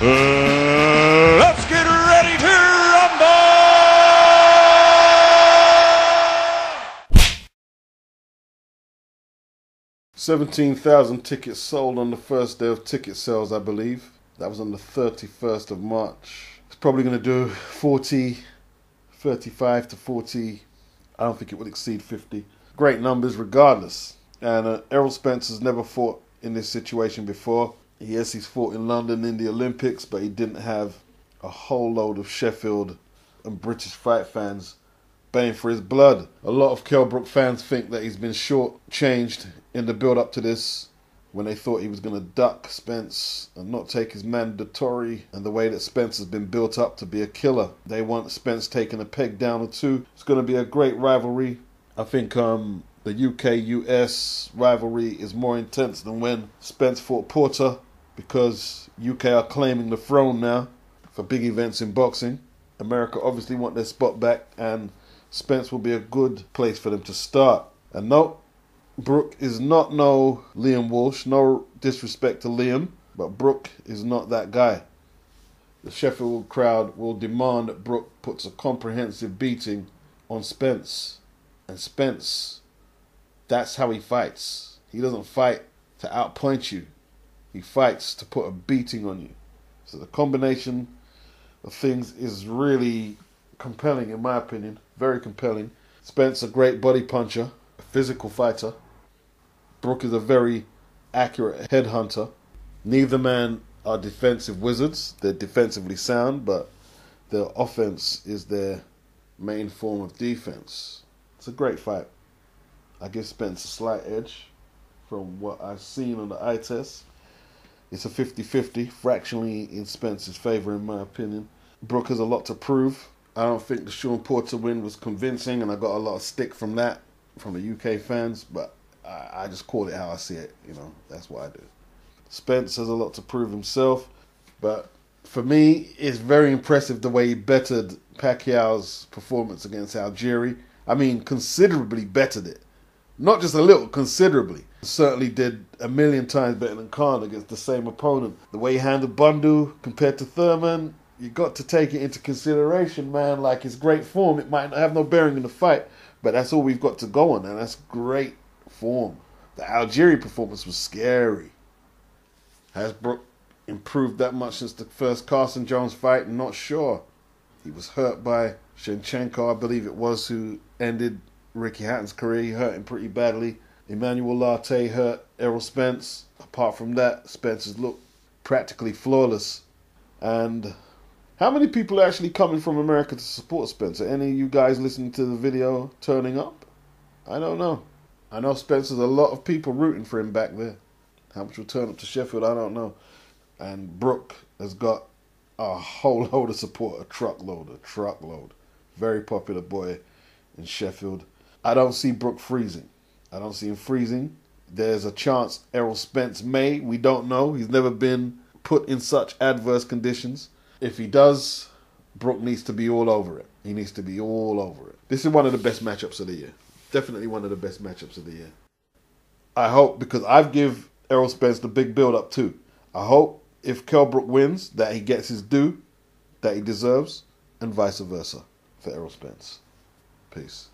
Let's get ready to rumble! 17,000 tickets sold on the first day of ticket sales, I believe. That was on the 31st of March. It's probably going to do 40, 35 to 40. I don't think it would exceed 50. Great numbers regardless. And Errol Spence has never fought in this situation before. Yes, he's fought in London in the Olympics, but he didn't have a whole load of Sheffield and British fight fans baying for his blood. A lot of Kell Brook fans think that he's been short-changed in the build-up to this when they thought he was going to duck Spence and not take his mandatory, and the way that Spence has been built up to be a killer. They want Spence taking a peg down or two. It's going to be a great rivalry. I think the UK-US rivalry is more intense than when Spence fought Porter, because UK are claiming the throne now for big events in boxing. America obviously want their spot back, and Spence will be a good place for them to start. And no, Brook is not no Liam Walsh. No disrespect to Liam, but Brook is not that guy. The Sheffield crowd will demand that Brook puts a comprehensive beating on Spence. And Spence, that's how he fights. He doesn't fight to outpoint you. He fights to put a beating on you. So the combination of things is really compelling, in my opinion. Very compelling. Spence, a great body puncher, a physical fighter. Brook is a very accurate headhunter. Neither man are defensive wizards. They're defensively sound, but their offense is their main form of defense. It's a great fight. I give Spence a slight edge from what I've seen on the eye test. It's a 50-50, fractionally in Spence's favor, in my opinion. Brook has a lot to prove. I don't think the Sean Porter win was convincing, and I got a lot of stick from that, from the UK fans, but I just call it how I see it, you know. That's what I do. Spence has a lot to prove himself, but for me, it's very impressive the way he bettered Pacquiao's performance against Algieri. I mean, considerably bettered it. Not just a little, considerably. Certainly did a million times better than Khan against the same opponent. The way he handled Bundu compared to Thurman, you got to take it into consideration, man. Like, his great form, it might not have no bearing in the fight, but that's all we've got to go on, and that's great form. The Algieri performance was scary. Has Brook improved that much since the first Carson Jones fight? Not sure. He was hurt by Shevchenko, I believe it was, who ended Ricky Hatton's career. He hurt him pretty badly. Emmanuel Latte hurt Errol Spence. Apart from that, Spence has looked practically flawless. And how many people are actually coming from America to support Spence? Are any of you guys listening to the video turning up? I don't know. I know Spence has a lot of people rooting for him back there. How much will turn up to Sheffield, I don't know. And Brook has got a whole load of support, a truckload. Very popular boy in Sheffield. I don't see Brook freezing. I don't see him freezing. There's a chance Errol Spence may. We don't know. He's never been put in such adverse conditions. If he does, Brook needs to be all over it. He needs to be all over it. This is one of the best matchups of the year. Definitely one of the best matchups of the year. I hope, because I've give Errol Spence the big build-up too. I hope if Kell Brook wins, that he gets his due, that he deserves, and vice versa for Errol Spence. Peace.